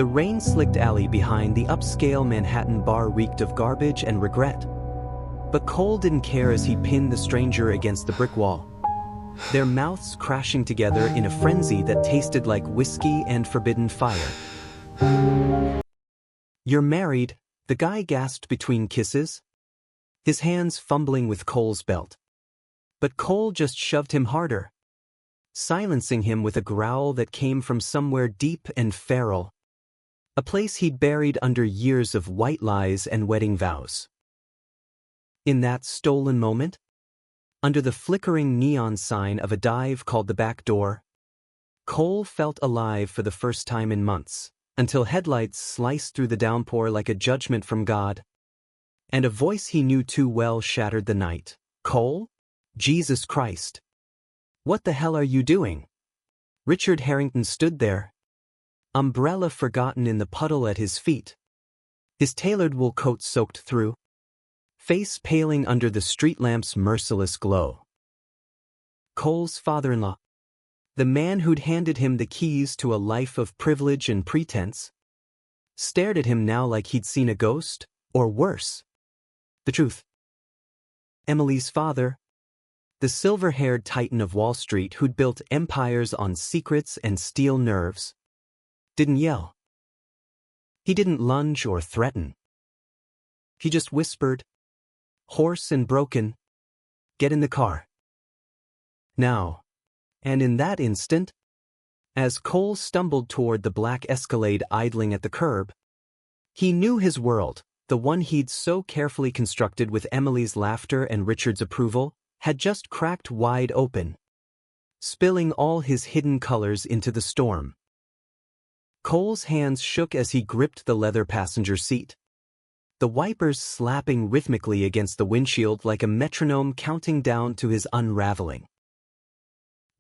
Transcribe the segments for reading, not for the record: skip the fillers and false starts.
The rain-slicked alley behind the upscale Manhattan bar reeked of garbage and regret. But Cole didn't care as he pinned the stranger against the brick wall, their mouths crashing together in a frenzy that tasted like whiskey and forbidden fire. "You're married," the guy gasped between kisses, his hands fumbling with Cole's belt. But Cole just shoved him harder, silencing him with a growl that came from somewhere deep and feral, a place he'd buried under years of white lies and wedding vows. In that stolen moment, under the flickering neon sign of a dive called the back door, Cole felt alive for the first time in months, until headlights sliced through the downpour like a judgment from God, and a voice he knew too well shattered the night. "Cole? Jesus Christ. What the hell are you doing?" Richard Harrington stood there, umbrella forgotten in the puddle at his feet, his tailored wool coat soaked through, face paling under the street lamp's merciless glow. Cole's father-in-law, the man who'd handed him the keys to a life of privilege and pretense, stared at him now like he'd seen a ghost, or worse, the truth. Emily's father, the silver-haired titan of Wall Street who'd built empires on secrets and steel nerves, didn't yell. He didn't lunge or threaten. He just whispered, hoarse and broken, "Get in the car. Now." And in that instant, as Cole stumbled toward the black Escalade idling at the curb, he knew his world, the one he'd so carefully constructed with Emily's laughter and Richard's approval, had just cracked wide open, spilling all his hidden colors into the storm. Cole's hands shook as he gripped the leather passenger seat, the wipers slapping rhythmically against the windshield like a metronome counting down to his unraveling.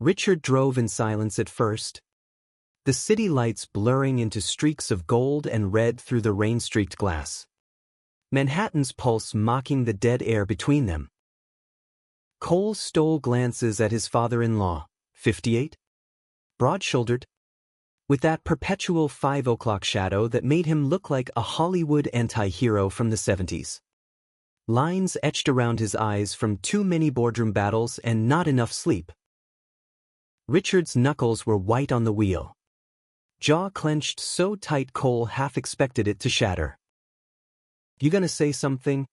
Richard drove in silence at first, the city lights blurring into streaks of gold and red through the rain-streaked glass, Manhattan's pulse mocking the dead air between them. Cole stole glances at his father-in-law, 58, broad-shouldered, with that perpetual 5 o'clock shadow that made him look like a Hollywood anti-hero from the 70s. Lines etched around his eyes from too many boardroom battles and not enough sleep. Richard's knuckles were white on the wheel, jaw clenched so tight Cole half expected it to shatter. "You gonna say something?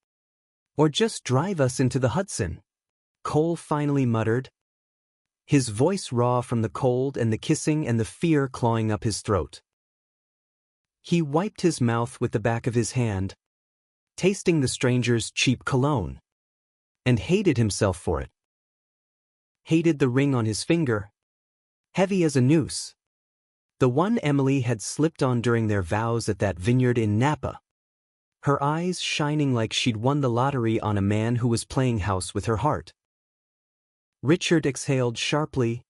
Or just drive us into the Hudson?" Cole finally muttered, his voice raw from the cold and the kissing and the fear clawing up his throat. He wiped his mouth with the back of his hand, tasting the stranger's cheap cologne, and hated himself for it. Hated the ring on his finger, heavy as a noose, the one Emily had slipped on during their vows at that vineyard in Napa, her eyes shining like she'd won the lottery on a man who was playing house with her heart. Richard exhaled sharply,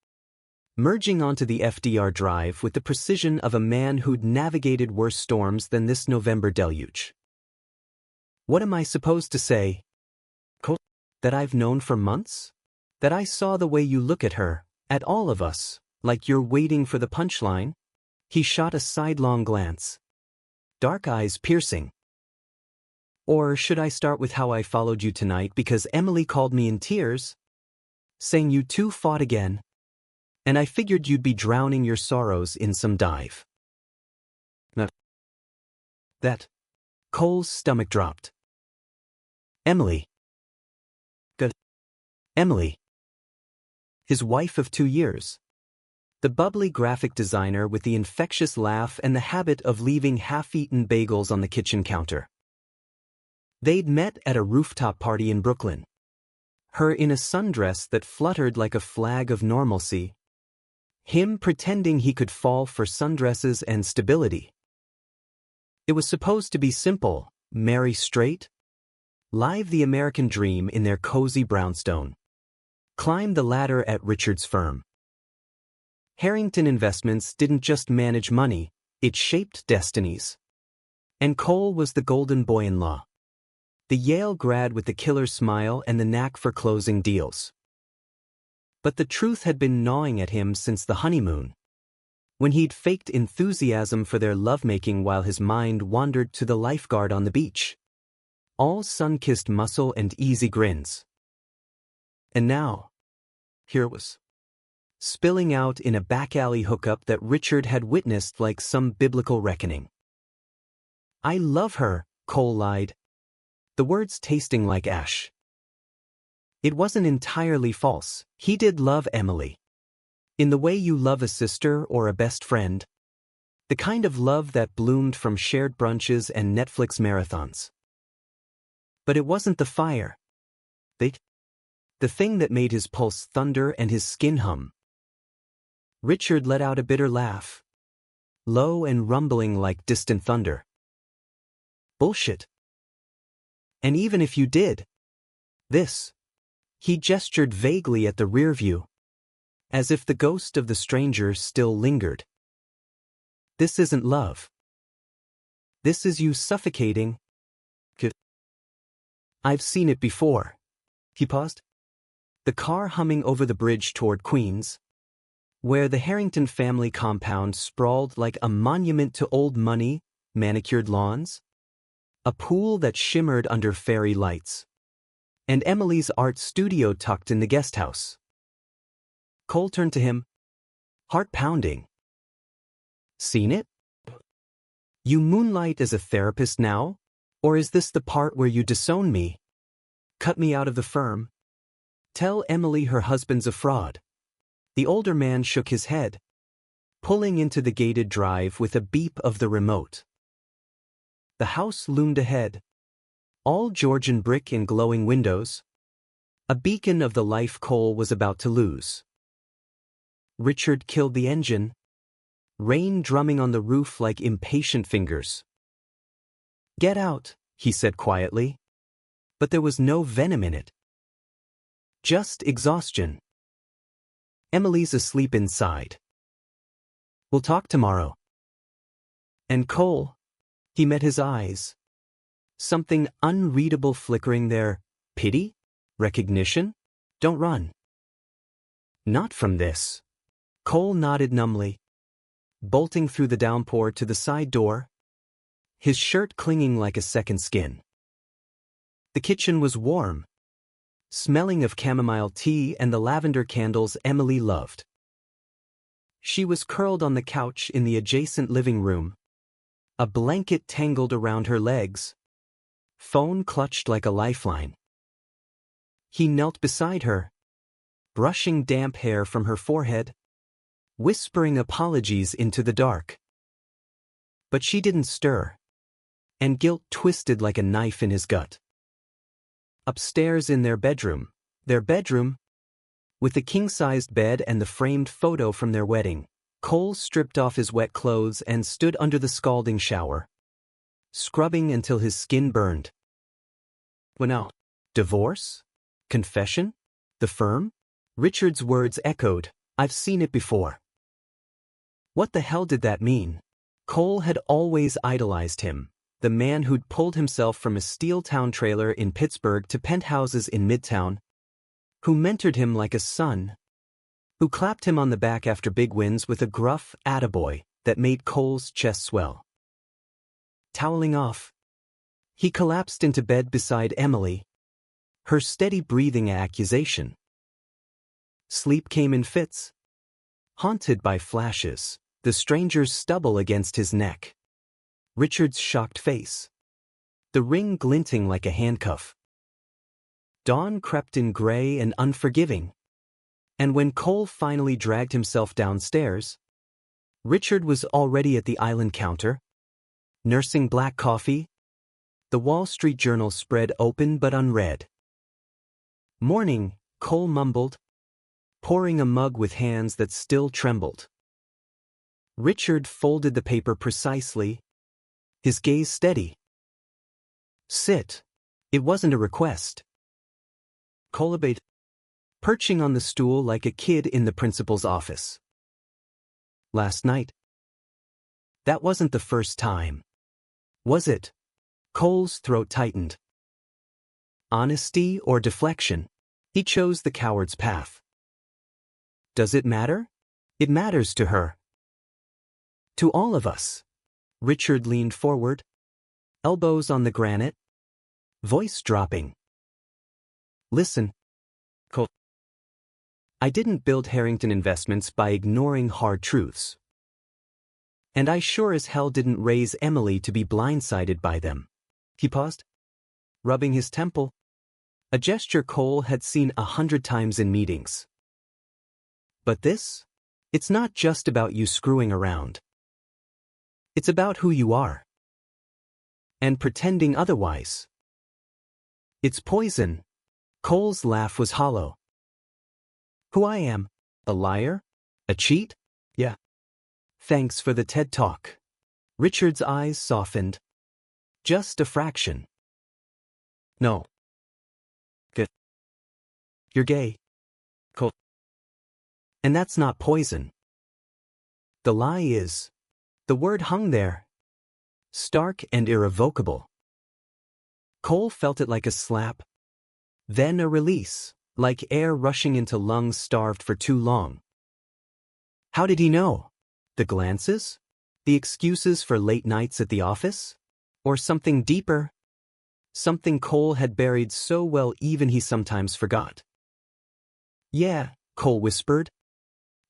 merging onto the FDR drive with the precision of a man who'd navigated worse storms than this November deluge. "What am I supposed to say? That I've known for months? That I saw the way you look at her, at all of us, like you're waiting for the punchline?" He shot a sidelong glance, dark eyes piercing. "Or should I start with how I followed you tonight because Emily called me in tears, saying you two fought again, and I figured you'd be drowning your sorrows in some dive?" That. Cole's stomach dropped. Emily. Good. Emily. His wife of 2 years. The bubbly graphic designer with the infectious laugh and the habit of leaving half-eaten bagels on the kitchen counter. They'd met at a rooftop party in Brooklyn, her in a sundress that fluttered like a flag of normalcy, him pretending he could fall for sundresses and stability. It was supposed to be simple, marry straight, live the American dream in their cozy brownstone, climb the ladder at Richard's firm. Harrington Investments didn't just manage money, it shaped destinies. And Cole was the golden boy-in-law, the Yale grad with the killer smile and the knack for closing deals. But the truth had been gnawing at him since the honeymoon. when he'd faked enthusiasm for their lovemaking while his mind wandered to the lifeguard on the beach. All sun-kissed muscle and easy grins. And now, here it was, spilling out in a back-alley hookup that Richard had witnessed like some biblical reckoning. "I love her," Cole lied, the words tasting like ash. It wasn't entirely false. He did love Emily. In the way you love a sister or a best friend. The kind of love that bloomed from shared brunches and Netflix marathons. But it wasn't the fire. The thing that made his pulse thunder and his skin hum. Richard let out a bitter laugh. Low and rumbling like distant thunder. "Bullshit. And even if you did. This." He gestured vaguely at the rear view, as if the ghost of the stranger still lingered. "This isn't love. This is you suffocating. I've seen it before." He paused. The car humming over the bridge toward Queens, where the Harrington family compound sprawled like a monument to old money, manicured lawns, a pool that shimmered under fairy lights, and Emily's art studio tucked in the guest house. Cole turned to him, heart pounding. "Seen it? You moonlight as a therapist now? Or is this the part where you disown me? Cut me out of the firm? Tell Emily her husband's a fraud." The older man shook his head, pulling into the gated drive with a beep of the remote. The house loomed ahead, all Georgian brick and glowing windows, a beacon of the life Cole was about to lose. Richard killed the engine, rain drumming on the roof like impatient fingers. "Get out," he said quietly, but there was no venom in it. Just exhaustion. "Emily's asleep inside. We'll talk tomorrow." And Cole, he met his eyes. Something unreadable flickering there. Pity? Recognition? "Don't run." "Not from this." Cole nodded numbly, bolting through the downpour to the side door, his shirt clinging like a second skin. The kitchen was warm, smelling of chamomile tea and the lavender candles Emily loved. She was curled on the couch in the adjacent living room, a blanket tangled around her legs, phone clutched like a lifeline. He knelt beside her, brushing damp hair from her forehead, whispering apologies into the dark. But she didn't stir, and guilt twisted like a knife in his gut. Upstairs in their bedroom, with the king-sized bed and the framed photo from their wedding, Cole stripped off his wet clothes and stood under the scalding shower, scrubbing until his skin burned. "Well now, divorce? Confession? The firm?" Richard's words echoed, "I've seen it before." What the hell did that mean? Cole had always idolized him, the man who'd pulled himself from a steel town trailer in Pittsburgh to penthouses in Midtown, who mentored him like a son, who clapped him on the back after big wins with a gruff attaboy that made Cole's chest swell. Toweling off, he collapsed into bed beside Emily, her steady breathing accusation. Sleep came in fits, haunted by flashes, the stranger's stubble against his neck, Richard's shocked face, the ring glinting like a handcuff. Dawn crept in gray and unforgiving, and when Cole finally dragged himself downstairs, Richard was already at the island counter, nursing black coffee, the Wall Street Journal spread open but unread. "Morning," Cole mumbled, pouring a mug with hands that still trembled. Richard folded the paper precisely, his gaze steady. "Sit." It wasn't a request. Cole obeyed, perching on the stool like a kid in the principal's office. "Last night." That wasn't the first time. Was it? Cole's throat tightened. Honesty or deflection? He chose the coward's path. Does it matter? It matters to her. To all of us. Richard leaned forward, elbows on the granite, voice dropping. Listen, Cole. I didn't build Harrington Investments by ignoring hard truths. And I sure as hell didn't raise Emily to be blindsided by them. He paused, rubbing his temple, a gesture Cole had seen 100 times in meetings. But this? It's not just about you screwing around. It's about who you are. And pretending otherwise. It's poison. Cole's laugh was hollow. Who I am? A liar? A cheat? Yeah. Thanks for the TED Talk. Richard's eyes softened. Just a fraction. No. Good. You're gay. Cole. And that's not poison. The lie is. The word hung there. Stark and irrevocable. Cole felt it like a slap. Then a release, like air rushing into lungs starved for too long. How did he know? The glances? The excuses for late nights at the office? Or something deeper? Something Cole had buried so well even he sometimes forgot. Yeah, Cole whispered,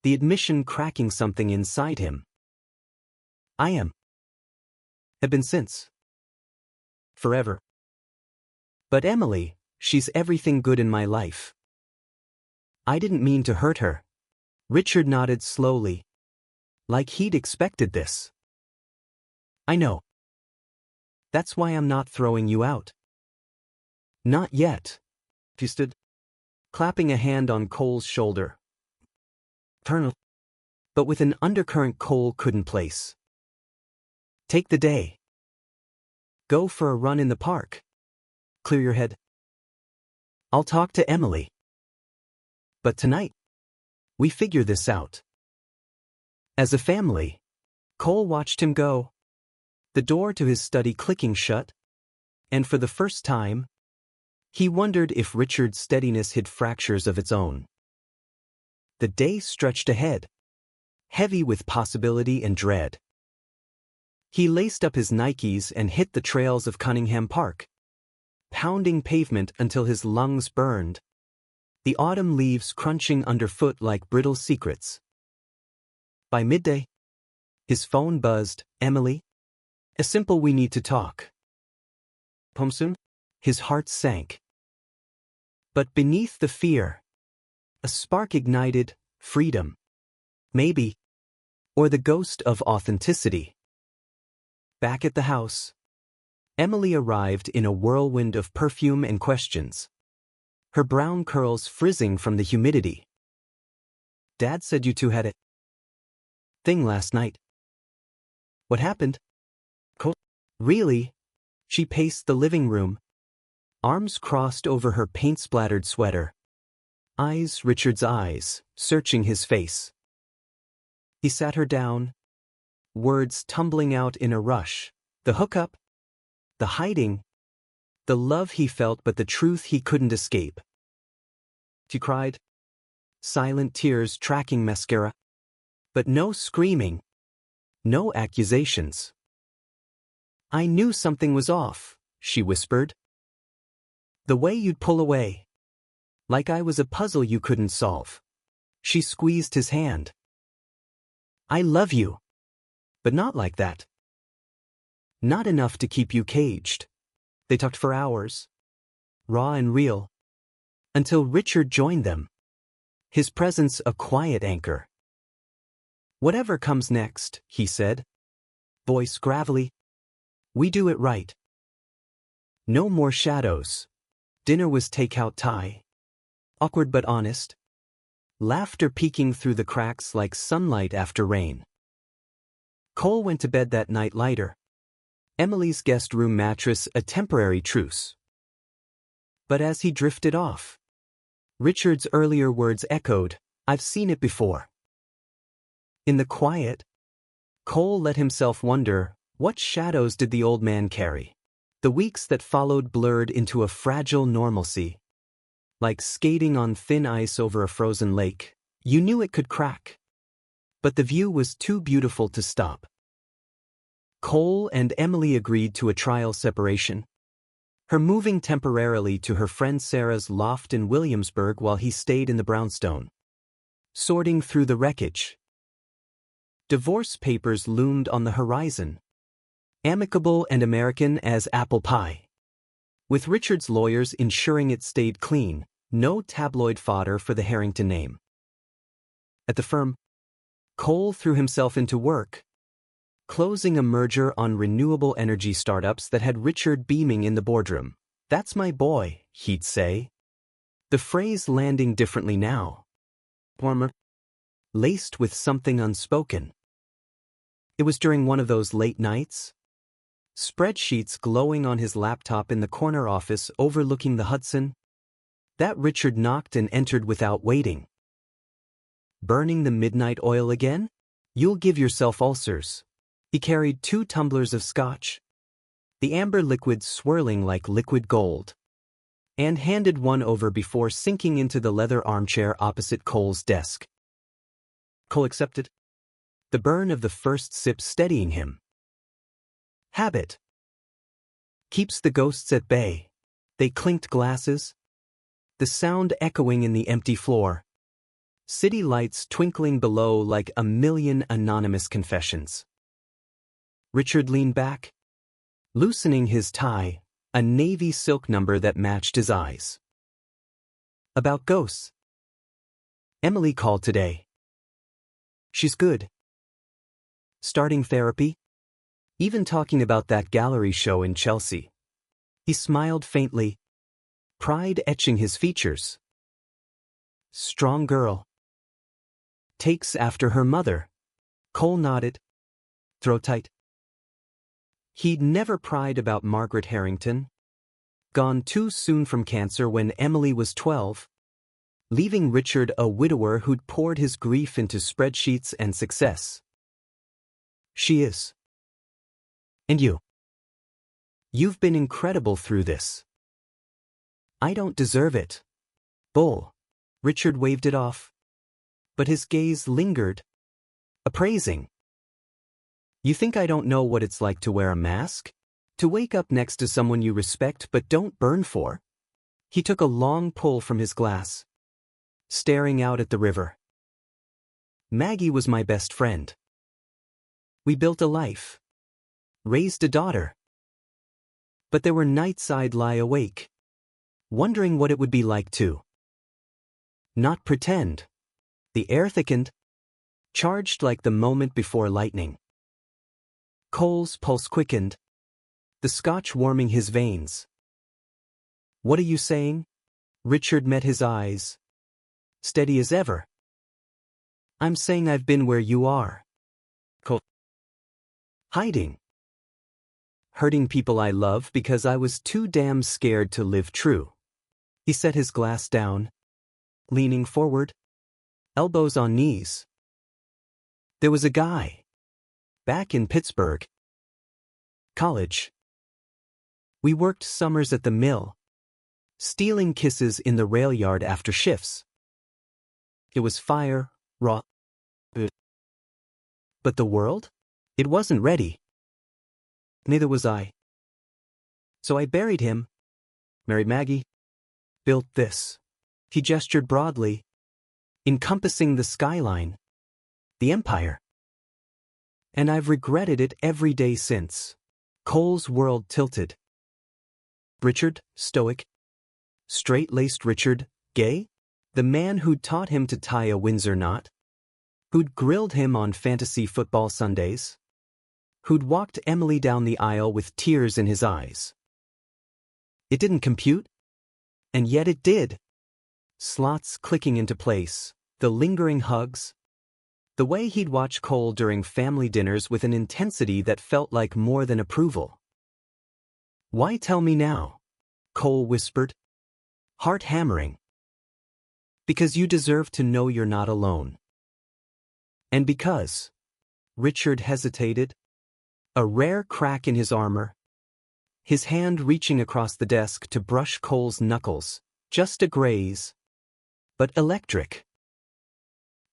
the admission cracking something inside him. I am. Have been since. Forever. But Emily, she's everything good in my life. I didn't mean to hurt her. Richard nodded slowly, like he'd expected this. I know. That's why I'm not throwing you out. Not yet. He stood, clapping a hand on Cole's shoulder. Colonel. But with an undercurrent Cole couldn't place. Take the day. Go for a run in the park. Clear your head. I'll talk to Emily. But tonight, we figure this out. As a family, Cole watched him go, the door to his study clicking shut, and for the first time, he wondered if Richard's steadiness hid fractures of its own. The day stretched ahead, heavy with possibility and dread. He laced up his Nikes and hit the trails of Cunningham Park, pounding pavement until his lungs burned, the autumn leaves crunching underfoot like brittle secrets. By midday, his phone buzzed. Emily? A simple "we need to talk." Home soon? His heart sank. But beneath the fear, a spark ignited. Freedom. Maybe. Or the ghost of authenticity. Back at the house, Emily arrived in a whirlwind of perfume and questions, her brown curls frizzing from the humidity. Dad said you two had a thing last night. What happened? Really? She paced the living room, arms crossed over her paint-splattered sweater. Richard's eyes, searching his face. He sat her down, words tumbling out in a rush. The hookup, the hiding, the love he felt but the truth he couldn't escape. She cried, silent tears tracking mascara. But no screaming, no accusations. I knew something was off, she whispered. The way you'd pull away. Like I was a puzzle you couldn't solve. She squeezed his hand. I love you. But not like that. Not enough to keep you caged. They talked for hours, raw and real, until Richard joined them. His presence a quiet anchor. Whatever comes next, he said, voice gravelly, we do it right. No more shadows. Dinner was takeout Thai. Awkward but honest. Laughter peeking through the cracks like sunlight after rain. Cole went to bed that night lighter. Emily's guest room mattress a temporary truce. But as he drifted off, Richard's earlier words echoed, I've seen it before. In the quiet, Cole let himself wonder, what shadows did the old man carry? The weeks that followed blurred into a fragile normalcy. Like skating on thin ice over a frozen lake, you knew it could crack. But the view was too beautiful to stop. Cole and Emily agreed to a trial separation, her moving temporarily to her friend Sarah's loft in Williamsburg while he stayed in the brownstone, sorting through the wreckage. Divorce papers loomed on the horizon, amicable and American as apple pie, with Richard's lawyers ensuring it stayed clean, no tabloid fodder for the Harrington name. At the firm, Cole threw himself into work, closing a merger on renewable energy startups that had Richard beaming in the boardroom. "That's my boy," he'd say, the phrase landing differently now, warmer, laced with something unspoken. It was during one of those late nights, spreadsheets glowing on his laptop in the corner office overlooking the Hudson, that Richard knocked and entered without waiting. "Burning the midnight oil again? You'll give yourself ulcers." He carried 2 tumblers of scotch, the amber liquid swirling like liquid gold, and handed one over before sinking into the leather armchair opposite Cole's desk. Cole accepted, the burn of the first sip steadying him. Habit keeps the ghosts at bay. They clinked glasses, the sound echoing in the empty floor, city lights twinkling below like a million anonymous confessions. Richard leaned back, loosening his tie, a navy silk number that matched his eyes. "About ghosts. Emily called today. She's good. Starting therapy. Even talking about that gallery show in Chelsea." He smiled faintly, pride etching his features. "Strong girl. Takes after her mother." Cole nodded. "Throw tight." He'd never pried about Margaret Harrington, gone too soon from cancer when Emily was 12, leaving Richard a widower who'd poured his grief into spreadsheets and success. "She is. And you. You've been incredible through this." "I don't deserve it." "Bull." Richard waved it off, but his gaze lingered, appraising. "You think I don't know what it's like to wear a mask? To wake up next to someone you respect but don't burn for?" He took a long pull from his glass, staring out at the river. "Maggie was my best friend. We built a life, raised a daughter. But there were nights I'd lie awake, wondering what it would be like to not pretend." The air thickened, charged like the moment before lightning. Cole's pulse quickened, the scotch warming his veins. "What are you saying?" Richard met his eyes, steady as ever. "I'm saying I've been where you are." Cole. "Hiding. Hurting people I love because I was too damn scared to live true." He set his glass down, leaning forward, elbows on knees. "There was a guy. Back in Pittsburgh. College. We worked summers at the mill, stealing kisses in the rail yard after shifts. It was fire, raw. But the world? It wasn't ready. Neither was I. So I buried him, married Maggie, built this." He gestured broadly, encompassing the skyline, the empire. "And I've regretted it every day since." Cole's world tilted. Richard, stoic, straight-laced Richard, gay? The man who'd taught him to tie a Windsor knot? Who'd grilled him on fantasy football Sundays? Who'd walked Emily down the aisle with tears in his eyes? It didn't compute, and yet it did. Slots clicking into place, the lingering hugs, the way he'd watch Cole during family dinners with an intensity that felt like more than approval. "Why tell me now?" Cole whispered, heart hammering. "Because you deserve to know you're not alone." And because Richard hesitated, a rare crack in his armor, his hand reaching across the desk to brush Cole's knuckles, just a graze, but electric.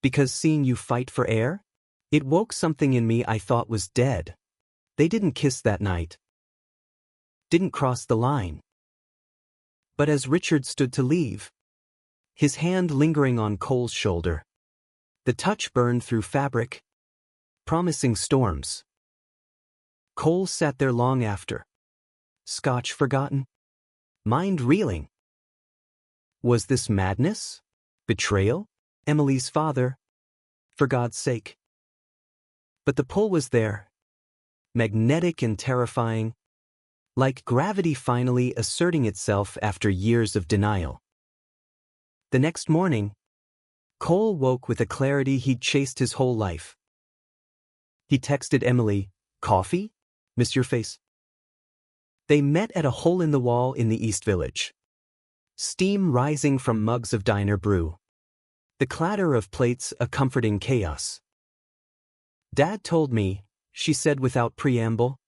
"Because seeing you fight for air? It woke something in me I thought was dead." They didn't kiss that night. Didn't cross the line. But as Richard stood to leave, his hand lingering on Cole's shoulder, the touch burned through fabric, promising storms. Cole sat there long after, scotch forgotten, mind reeling. Was this madness? Betrayal? Emily's father? For God's sake. But the pull was there, magnetic and terrifying, like gravity finally asserting itself after years of denial. The next morning, Cole woke with a clarity he'd chased his whole life. He texted Emily, "Coffee? Miss your face." They met at a hole-in-the-wall in the East Village. Steam rising from mugs of diner brew. The clatter of plates a comforting chaos. "Dad told me," she said without preamble,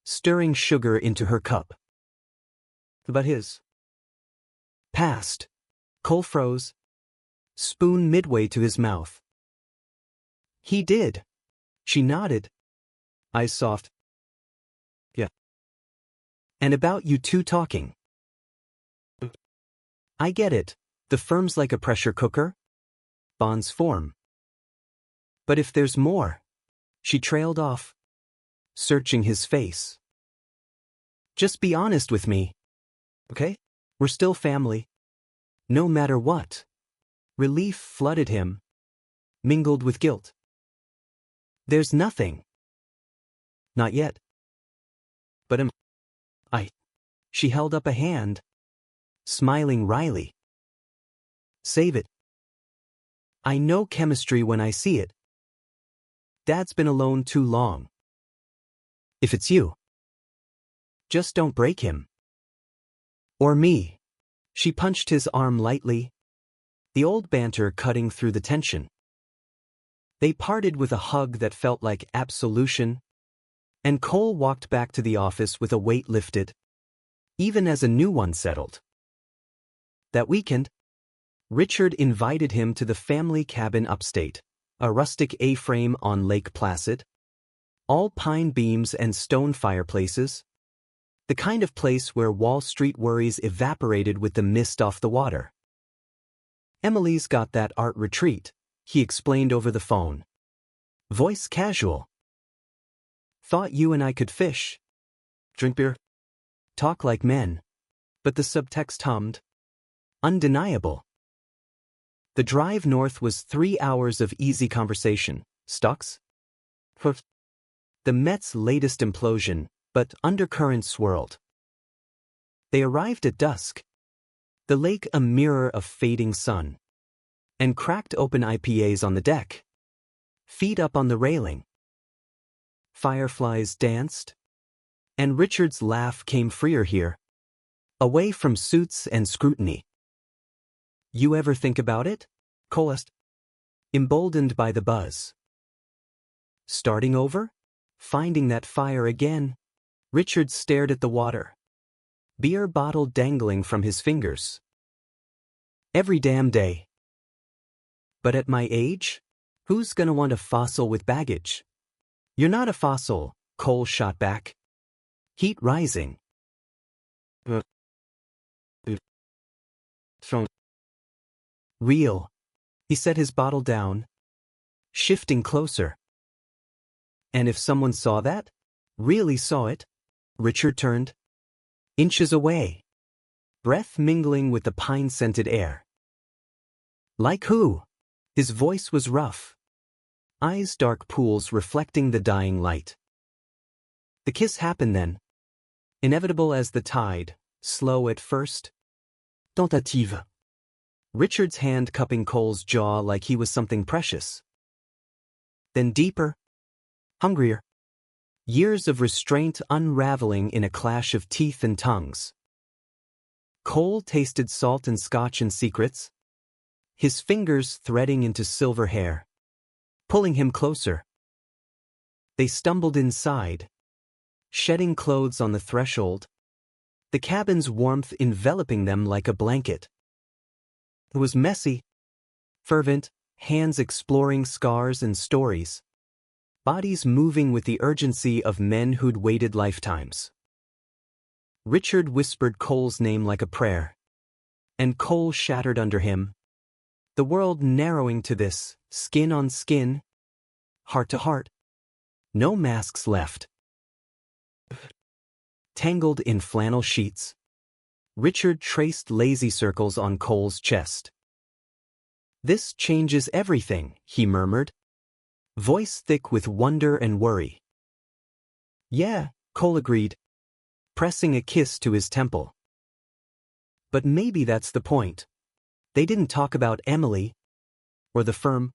stirring sugar into her cup. "About his past." Cole froze, spoon midway to his mouth. "He did." She nodded, eyes soft. "Yeah. And about you two talking." "I get it. The firm's like a pressure cooker. Bonds form. But if there's more..." She trailed off, searching his face. "Just be honest with me. Okay? We're still family. No matter what." Relief flooded him, mingled with guilt. "There's nothing." "Not yet. But I..." She held up a hand, smiling wryly. "Save it. I know chemistry when I see it. Dad's been alone too long. If it's you, just don't break him. Or me." She punched his arm lightly, the old banter cutting through the tension. They parted with a hug that felt like absolution, and Cole walked back to the office with a weight lifted, even as a new one settled. That weekend, Richard invited him to the family cabin upstate, a rustic A-frame on Lake Placid, all pine beams and stone fireplaces, the kind of place where Wall Street worries evaporated with the mist off the water. "Emily's got that art retreat," he explained over the phone. Voice casual. "Thought you and I could fish. Drink beer. Talk like men." But the subtext hummed. Undeniable. The drive north was 3 hours of easy conversation. Stocks? The Mets' latest implosion, but undercurrents swirled. They arrived at dusk. The lake a mirror of fading sun. And cracked open IPAs on the deck. Feet up on the railing. Fireflies danced. And Richard's laugh came freer here. Away from suits and scrutiny. "You ever think about it?" Cole asked, emboldened by the buzz. "Starting over? Finding that fire again?" Richard stared at the water. Beer bottle dangling from his fingers. "Every damn day. But at my age? Who's gonna want a fossil with baggage?" "You're not a fossil," Cole shot back. Heat rising. "Real." He set his bottle down, shifting closer. "And if someone saw that? Really saw it?" Richard turned. Inches away. Breath mingling with the pine-scented air. "Like who?" His voice was rough. Eyes dark pools reflecting the dying light. The kiss happened then. Inevitable as the tide, slow at first. Tentative. Richard's hand cupping Cole's jaw like he was something precious. Then deeper. Hungrier. Years of restraint unraveling in a clash of teeth and tongues. Cole tasted salt and scotch and secrets, his fingers threading into silver hair, pulling him closer. They stumbled inside, shedding clothes on the threshold, the cabin's warmth enveloping them like a blanket. It was messy, fervent, hands exploring scars and stories. bodies moving with the urgency of men who'd waited lifetimes. Richard whispered Cole's name like a prayer. And Cole shattered under him. The world narrowing to this, skin on skin, heart to heart. No masks left. Tangled in flannel sheets, Richard traced lazy circles on Cole's chest. "This changes everything," he murmured, voice thick with wonder and worry. "Yeah," Cole agreed, pressing a kiss to his temple. But maybe that's the point. They didn't talk about Emily, or the firm,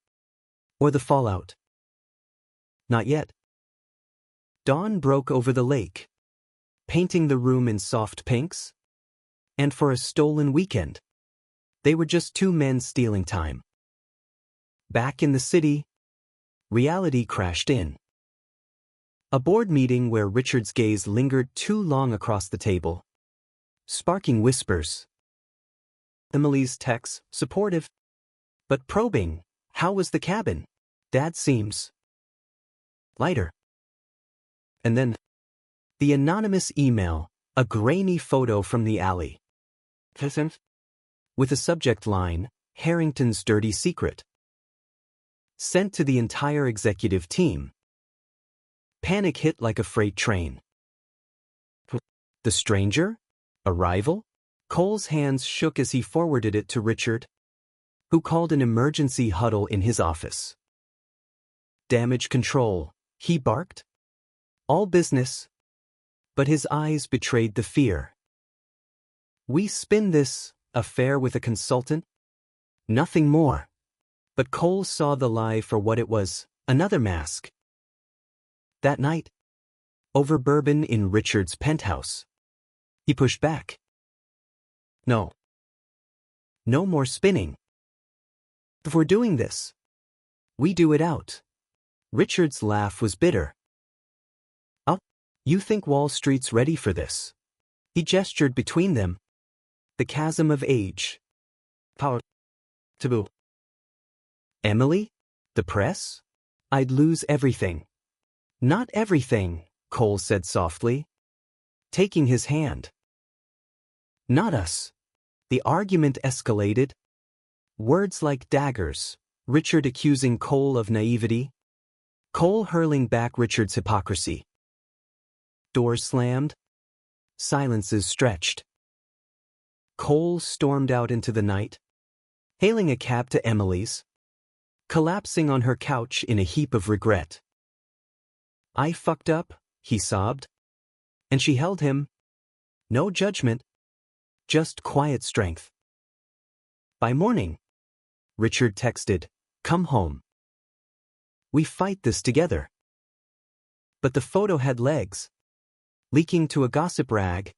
or the fallout. Not yet. Dawn broke over the lake, painting the room in soft pinks. And for a stolen weekend, they were just two men stealing time. Back in the city, reality crashed in. A board meeting where Richard's gaze lingered too long across the table, sparking whispers. Emily's texts, supportive, but probing. "How was the cabin? Dad seems lighter." And then, the anonymous email, a grainy photo from the alley. With a subject line, "Harrington's dirty secret." Sent to the entire executive team. Panic hit like a freight train. The stranger? A rival? Cole's hands shook as he forwarded it to Richard, who called an emergency huddle in his office. "Damage control," he barked. "All business." But his eyes betrayed the fear. "We spin this affair with a consultant? Nothing more." But Cole saw the lie for what it was, another mask. That night, over bourbon in Richard's penthouse, he pushed back. "No. No more spinning. If we're doing this, we do it out." Richard's laugh was bitter. "Oh, you think Wall Street's ready for this?" He gestured between them. The chasm of age. Power. Taboo. "Emily? The press? I'd lose everything." "Not everything," Cole said softly, taking his hand. "Not us." The argument escalated. Words like daggers, Richard accusing Cole of naivety, Cole hurling back Richard's hypocrisy. Doors slammed. Silences stretched. Cole stormed out into the night, hailing a cab to Emily's, collapsing on her couch in a heap of regret. "I fucked up," he sobbed. And she held him. No judgment, just quiet strength. By morning, Richard texted, "Come home. We fight this together." But the photo had legs, leaking to a gossip rag.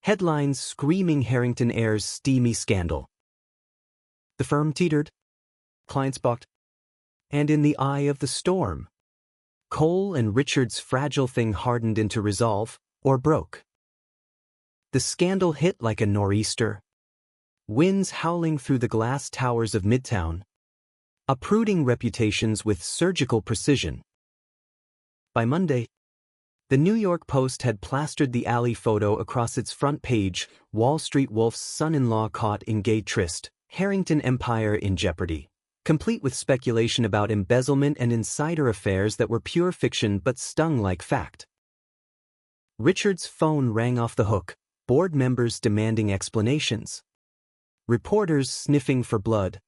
Headlines screaming Harrington Air's steamy scandal. The firm teetered. Clients balked. And in the eye of the storm, Cole and Richard's fragile thing hardened into resolve, or broke. The scandal hit like a nor'easter. Winds howling through the glass towers of Midtown, uprooting reputations with surgical precision. By Monday, the New York Post had plastered the alley photo across its front page. Wall Street Wolf's son-in-law caught in gay tryst, Harrington empire in jeopardy, complete with speculation about embezzlement and insider affairs that were pure fiction but stung like fact. Richard's phone rang off the hook, board members demanding explanations. Reporters sniffing for blood.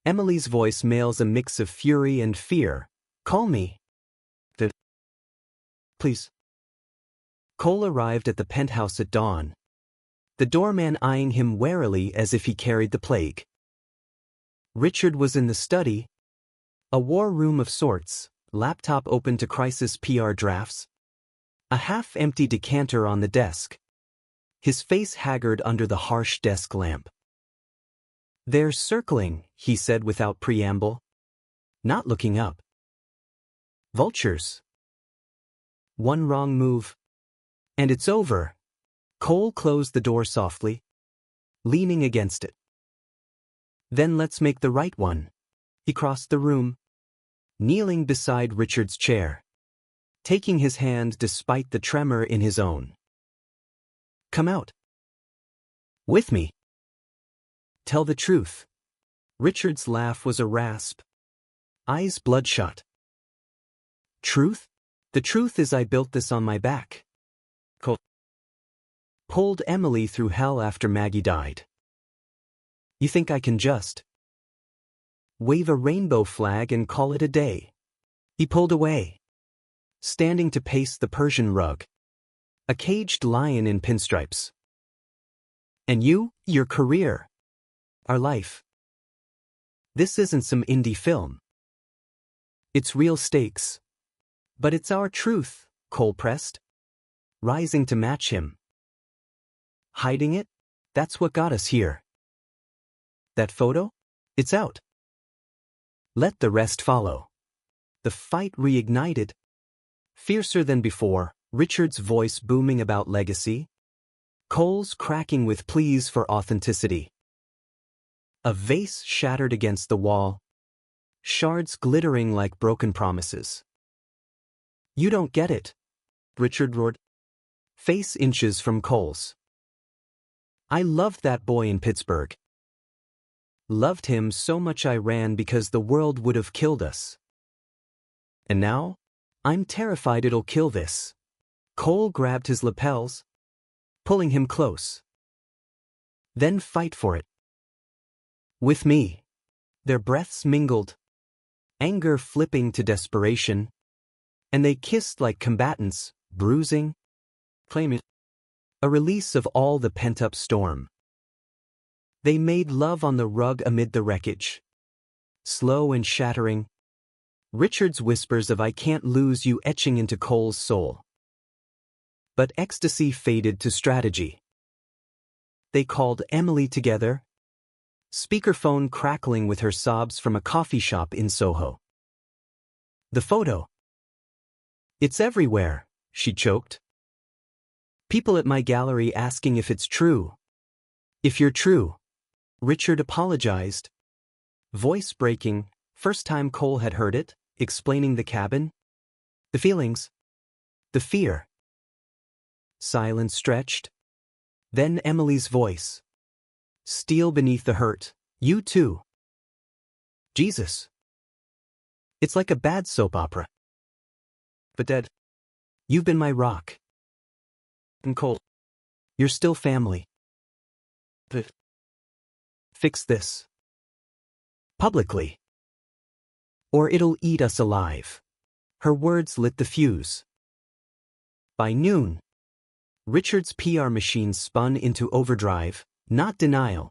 Emily's voice mails a mix of fury and fear. "Call me. Please." Cole arrived at the penthouse at dawn, the doorman eyeing him warily as if he carried the plague. Richard was in the study, a war room of sorts, laptop open to crisis PR drafts, a half-empty decanter on the desk, his face haggard under the harsh desk lamp. "They're circling," he said without preamble, not looking up. "Vultures. One wrong move, and it's over." Cole closed the door softly, leaning against it. "Then let's make the right one." He crossed the room. kneeling beside Richard's chair, taking his hand despite the tremor in his own. Come out. With me. Tell the truth. Richard's laugh was a rasp, eyes bloodshot. Truth? The truth is I built this on my back. Cole pulled Emily through hell after Maggie died. You think I can just wave a rainbow flag and call it a day? He pulled away, standing to pace the Persian rug, a caged lion in pinstripes. And you, your career, our life. This isn't some indie film. It's real stakes. But it's our truth, Cole pressed, rising to match him. Hiding it? That's what got us here. That photo? It's out. Let the rest follow. The fight reignited. Fiercer than before, Richard's voice booming about legacy, Cole's cracking with pleas for authenticity. A vase shattered against the wall, shards glittering like broken promises. You don't get it, Richard roared, face inches from Cole's. I loved that boy in Pittsburgh. Loved him so much I ran because the world would have killed us. And now, I'm terrified it'll kill this. Cole grabbed his lapels, pulling him close. Then fight for it. With me. Their breaths mingled, anger flipping to desperation, and they kissed like combatants, bruising, claiming a release of all the pent-up storm. They made love on the rug amid the wreckage. Slow and shattering, Richard's whispers of I can't lose you etching into Cole's soul. But ecstasy faded to strategy. They called Emily together, speakerphone crackling with her sobs from a coffee shop in Soho. The photo. It's everywhere, she choked. People at my gallery asking if it's true. If you're true. Richard apologized. Voice breaking, first time Cole had heard it, explaining the cabin. The feelings. The fear. Silence stretched. Then Emily's voice. Steel beneath the hurt. You too. Jesus. It's like a bad soap opera. But Dad, you've been my rock. And Cole, you're still family. But fix this. Publicly. Or it'll eat us alive. Her words lit the fuse. By noon, Richard's PR machine spun into overdrive, not denial,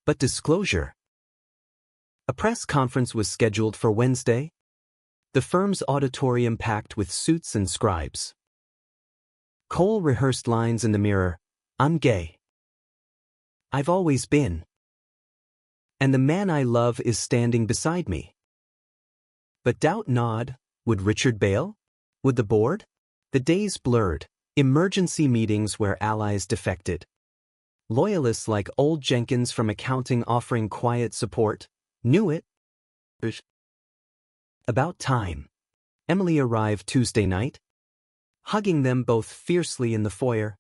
but disclosure. A press conference was scheduled for Wednesday, the firm's auditorium packed with suits and scribes. Cole rehearsed lines in the mirror, I'm gay. I've always been. And the man I love is standing beside me. But doubt nod, would Richard bail? Would the board? The days blurred, emergency meetings where allies defected. Loyalists like old Jenkins from accounting offering quiet support, knew it. About time. Emily arrived Tuesday night, hugging them both fiercely in the foyer,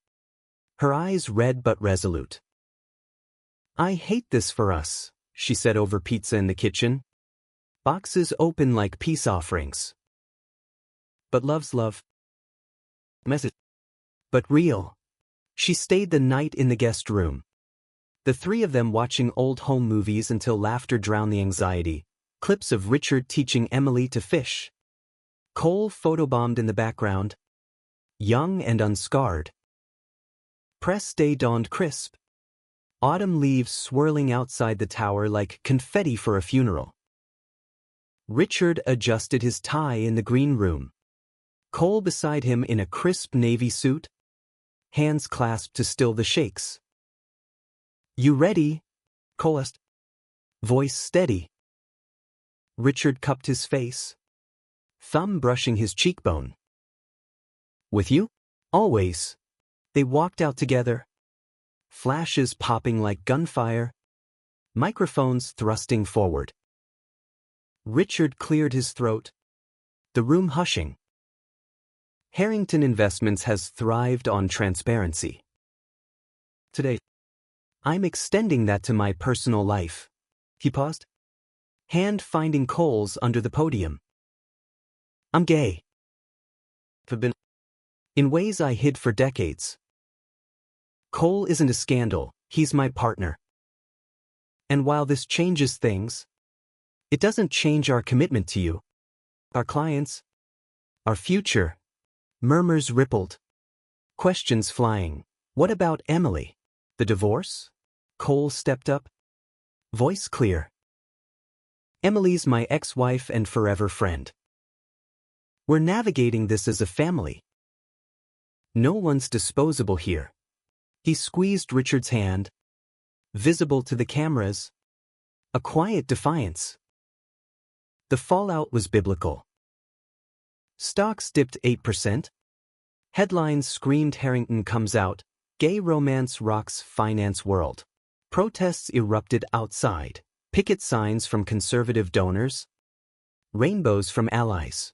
her eyes red but resolute. I hate this for us, she said over pizza in the kitchen. Boxes open like peace offerings. But love's love. Message. But real. She stayed the night in the guest room. The three of them watching old home movies until laughter drowned the anxiety. Clips of Richard teaching Emily to fish. Cole photobombed in the background. Young and unscarred. Press day dawned crisp. Autumn leaves swirling outside the tower like confetti for a funeral. Richard adjusted his tie in the green room. Cole beside him in a crisp navy suit, hands clasped to still the shakes. You ready? Cole asked. Voice steady. Richard cupped his face, thumb brushing his cheekbone. With you? Always. They walked out together, flashes popping like gunfire, microphones thrusting forward. Richard cleared his throat, the room hushing. Harrington Investments has thrived on transparency. Today, I'm extending that to my personal life. He paused, hand finding Cole's under the podium. I'm gay. Have been in ways I hid for decades. Cole isn't a scandal, he's my partner. And while this changes things, it doesn't change our commitment to you, our clients, our future. Murmurs rippled. Questions flying. What about Emily? The divorce? Cole stepped up. Voice clear. Emily's my ex-wife and forever friend. We're navigating this as a family. No one's disposable here. He squeezed Richard's hand, visible to the cameras, a quiet defiance. The fallout was biblical. Stocks dipped 8%. Headlines screamed Harrington comes out, gay romance rocks finance world. Protests erupted outside, picket signs from conservative donors, rainbows from allies.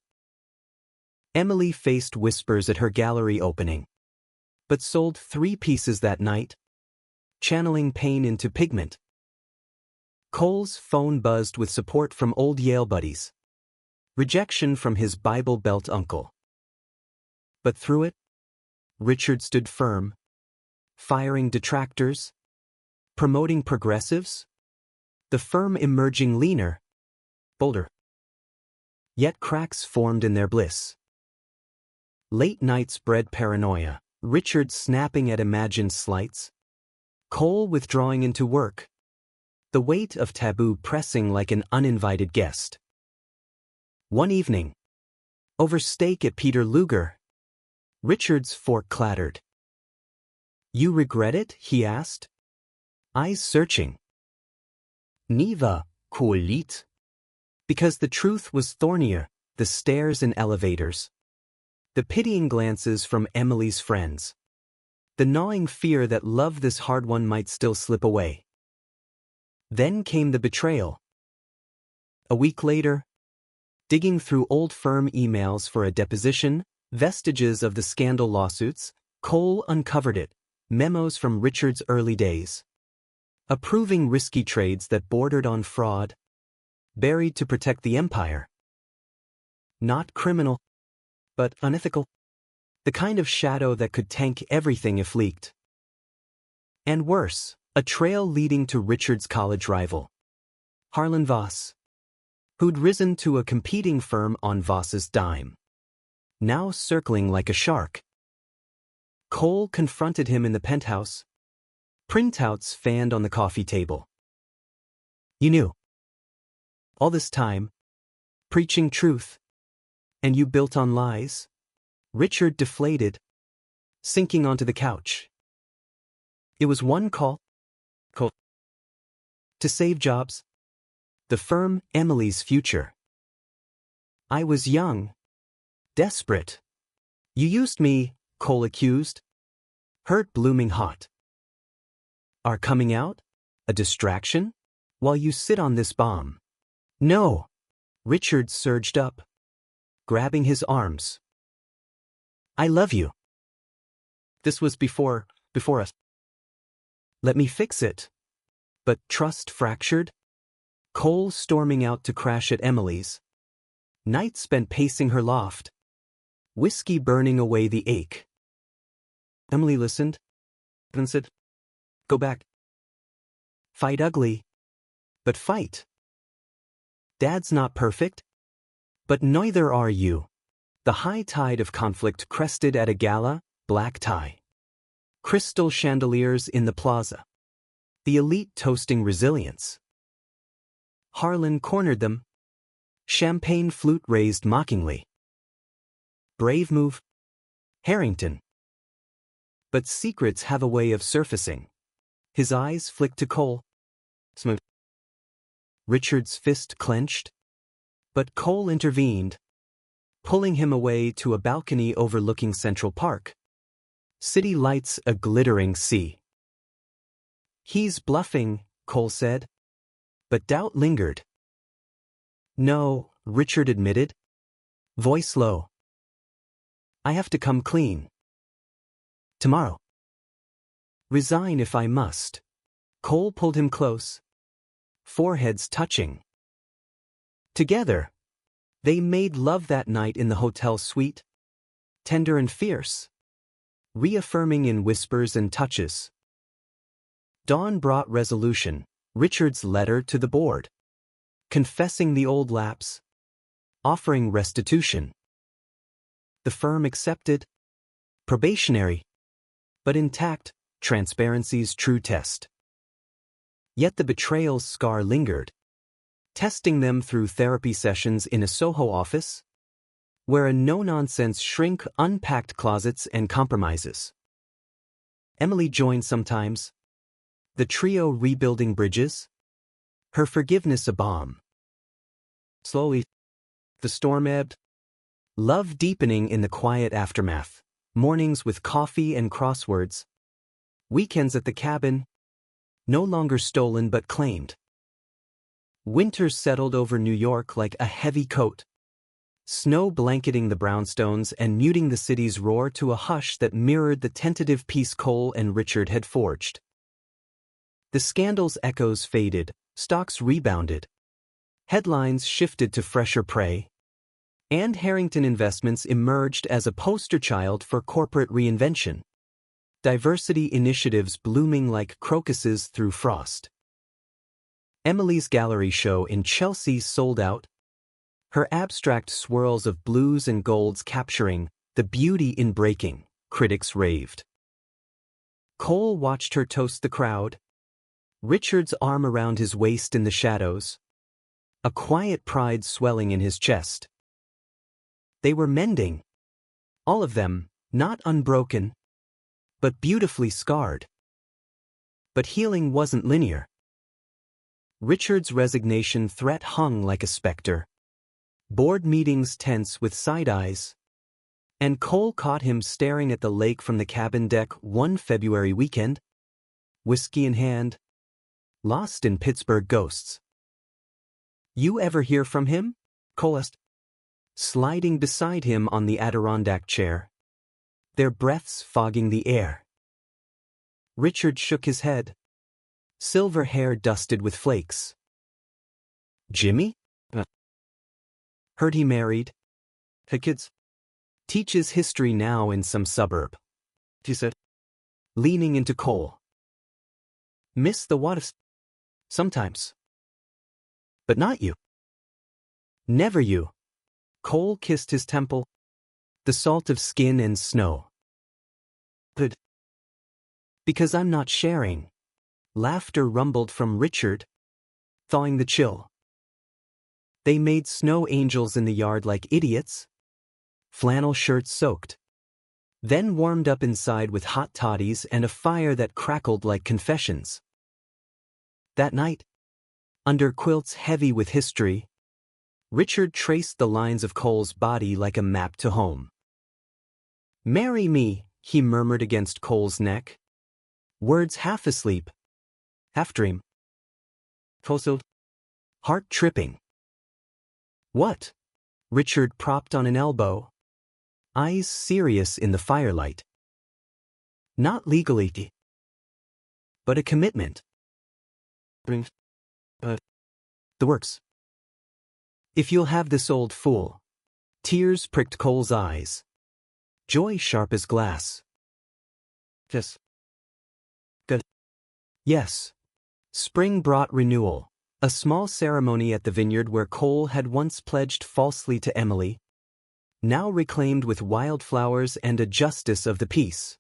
Emily faced whispers at her gallery opening, but sold 3 pieces that night, channeling pain into pigment. Cole's phone buzzed with support from old Yale buddies, rejection from his Bible Belt uncle. But through it, Richard stood firm, firing detractors, promoting progressives, the firm emerging leaner, bolder. Yet cracks formed in their bliss. Late nights bred paranoia, Richard snapping at imagined slights, Cole withdrawing into work, the weight of taboo pressing like an uninvited guest. One evening, over steak at Peter Luger, Richard's fork clattered. You regret it? He asked, eyes searching. Niva, kulit. Because the truth was thornier, the stairs and elevators, the pitying glances from Emily's friends, the gnawing fear that love this hard one might still slip away. Then came the betrayal. A week later, digging through old firm emails for a deposition, vestiges of the scandal lawsuits, Cole uncovered it, memos from Richard's early days, approving risky trades that bordered on fraud, buried to protect the empire. Not criminal, but unethical. The kind of shadow that could tank everything if leaked. And worse, a trail leading to Richard's college rival, Harlan Voss, who'd risen to a competing firm on Voss's dime, now circling like a shark. Cole confronted him in the penthouse, printouts fanned on the coffee table. You knew. All this time, preaching truth, and you built on lies? Richard deflated, sinking onto the couch. It was one call to save jobs, the firm, Emily's future. I was young, desperate. You used me, Cole accused, hurt blooming hot. Our coming out? A distraction? While you sit on this bomb. No! Richard surged up, grabbing his arms. I love you. This was before us. Let me fix it. But trust fractured? Cole storming out to crash at Emily's. Nights spent pacing her loft. Whiskey burning away the ache. Emily listened, then said, Go back. Fight ugly, but fight. Dad's not perfect, but neither are you. The high tide of conflict crested at a gala, black tie. Crystal chandeliers in the plaza. The elite toasting resilience. Harlan cornered them. Champagne flute raised mockingly. Brave move, Harrington. But secrets have a way of surfacing. His eyes flicked to Cole. Smooth. Richard's fist clenched. But Cole intervened, pulling him away to a balcony overlooking Central Park. City lights a glittering sea. He's bluffing, Cole said. But doubt lingered. No, Richard admitted, voice low. I have to come clean. Tomorrow. Resign if I must. Cole pulled him close, foreheads touching. Together, they made love that night in the hotel suite, tender and fierce, reaffirming in whispers and touches. Dawn brought resolution, Richard's letter to the board, confessing the old lapse, offering restitution. The firm accepted, probationary, but intact, transparency's true test. Yet the betrayal's scar lingered, testing them through therapy sessions in a Soho office, where a no-nonsense shrink unpacked closets and compromises. Emily joined sometimes, the trio rebuilding bridges, her forgiveness a balm. Slowly, the storm ebbed, love deepening in the quiet aftermath, mornings with coffee and crosswords, weekends at the cabin, no longer stolen but claimed. Winters settled over New York like a heavy coat, snow blanketing the brownstones and muting the city's roar to a hush that mirrored the tentative peace Cole and Richard had forged. The scandal's echoes faded, stocks rebounded, headlines shifted to fresher prey, and Harrington Investments emerged as a poster child for corporate reinvention. Diversity initiatives blooming like crocuses through frost. Emily's gallery show in Chelsea sold out, her abstract swirls of blues and golds capturing the beauty in breaking, critics raved. Cole watched her toast the crowd, Richard's arm around his waist in the shadows, a quiet pride swelling in his chest. They were mending. All of them, not unbroken, but beautifully scarred. But healing wasn't linear. Richard's resignation threat hung like a specter. Board meetings tense with side eyes. And Cole caught him staring at the lake from the cabin deck one February weekend, whiskey in hand, lost in Pittsburgh ghosts. You ever hear from him? Cole asked, sliding beside him on the Adirondack chair, their breaths fogging the air. Richard shook his head, silver hair dusted with flakes. Jimmy? Heard he married. Had kids? Teaches history now in some suburb, he said, leaning into Cole. Miss the what-ifs? Sometimes. But not you. Never you. Cole kissed his temple, the salt of skin and snow. Good. Because I'm not sharing. Laughter rumbled from Richard, thawing the chill. They made snow angels in the yard like idiots, flannel shirts soaked, then warmed up inside with hot toddies and a fire that crackled like confessions. That night, under quilts heavy with history, Richard traced the lines of Cole's body like a map to home. Marry me, he murmured against Cole's neck, words half asleep, half dream. Cold, heart tripping. What? Richard propped on an elbow, eyes serious in the firelight. Not legally, but a commitment. The works. If you'll have this old fool. Tears pricked Cole's eyes. Joy sharp as glass. Yes. Good. Yes. Spring brought renewal. A small ceremony at the vineyard where Cole had once pledged falsely to Emily, now reclaimed with wildflowers and a justice of the peace.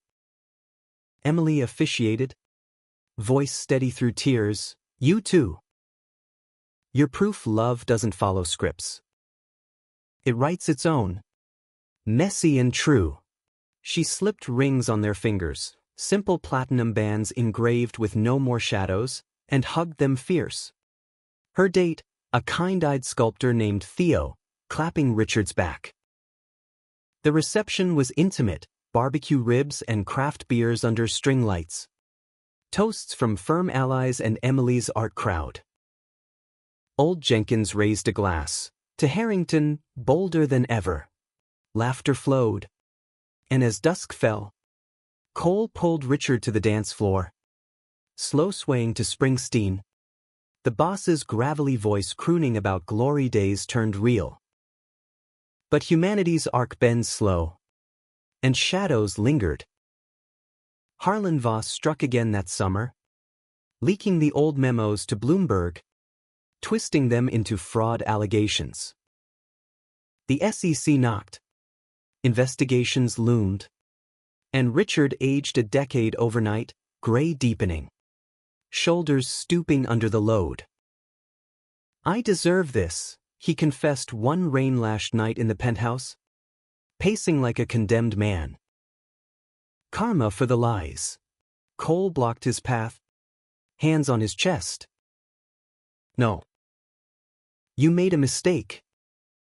Emily officiated, voice steady through tears, you too. Your proof love doesn't follow scripts. It writes its own. Messy and true. She slipped rings on their fingers, simple platinum bands engraved with no more shadows, and hugged them fierce. Her date, a kind-eyed sculptor named Theo, clapping Richard's back. The reception was intimate, barbecue ribs and craft beers under string lights. Toasts from firm allies and Emily's art crowd. Old Jenkins raised a glass. To Harrington, bolder than ever. Laughter flowed. And as dusk fell, Cole pulled Richard to the dance floor. Slow swaying to Springsteen. The boss's gravelly voice crooning about glory days turned real. But humanity's arc bends slow. And shadows lingered. Harlan Voss struck again that summer, leaking the old memos to Bloomberg, twisting them into fraud allegations. The SEC knocked. Investigations loomed. And Richard aged a decade overnight, gray deepening. Shoulders stooping under the load. I deserve this, he confessed one rain-lashed night in the penthouse, pacing like a condemned man. Karma for the lies. Cole blocked his path, hands on his chest. No. You made a mistake.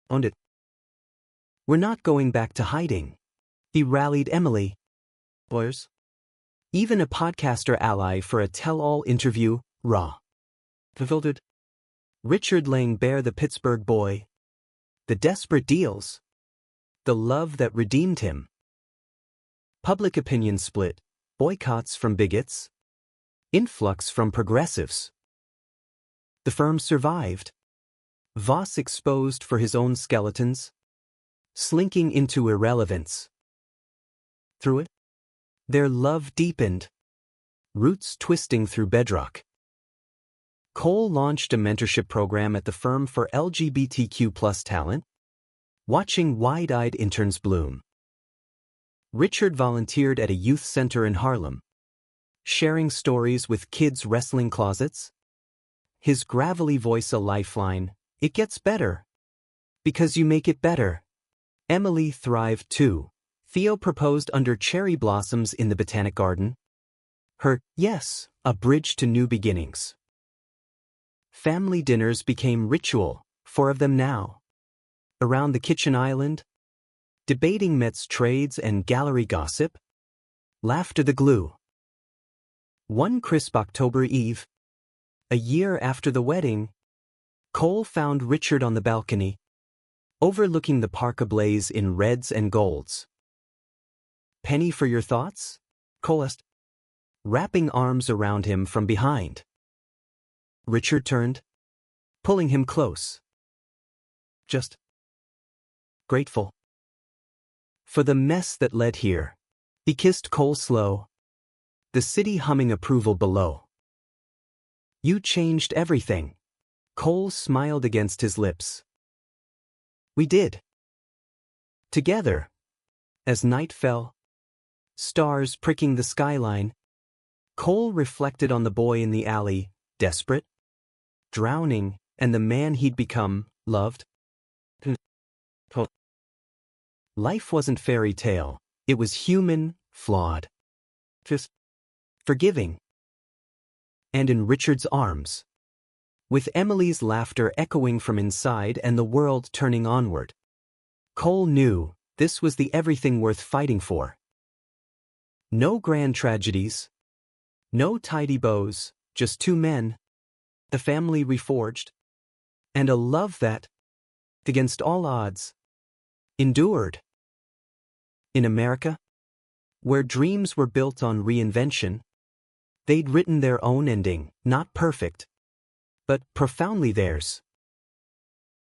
Owned it. We're not going back to hiding. He rallied Emily. Lawyers? Even a podcaster ally for a tell-all interview, raw. Bewildered. Richard laying bare the Pittsburgh boy. The desperate deals. The love that redeemed him. Public opinion split. Boycotts from bigots. Influx from progressives. The firm survived. Voss exposed for his own skeletons. Slinking into irrelevance. Through it, their love deepened. Roots twisting through bedrock. Cole launched a mentorship program at the firm for LGBTQ+ talent, watching wide-eyed interns bloom. Richard volunteered at a youth center in Harlem, sharing stories with kids' wrestling closets. His gravelly voice a lifeline. It gets better. Because you make it better. Emily thrived too. Theo proposed under cherry blossoms in the Botanic Garden. Her yes, a bridge to new beginnings. Family dinners became ritual, 4 of them now. Around the kitchen island, debating Mets trades and gallery gossip. Laughter the glue. One crisp October eve, a year after the wedding, Cole found Richard on the balcony, overlooking the park ablaze in reds and golds. Penny for your thoughts? Cole asked, wrapping arms around him from behind. Richard turned, pulling him close. Just grateful. For the mess that led here. He kissed Cole slow, the city humming approval below. You changed everything. Cole smiled against his lips. We did. Together. As night fell, stars pricking the skyline, Cole reflected on the boy in the alley, desperate, drowning, and the man he'd become, loved. Life wasn't fairy tale. It was human, flawed. Just forgiving. And in Richard's arms. With Emily's laughter echoing from inside and the world turning onward. Cole knew this was the everything worth fighting for. No grand tragedies. No tidy bows, just 2 men. The family reforged. And a love that, against all odds, endured. In America, where dreams were built on reinvention, they'd written their own ending, not perfect, but profoundly theirs.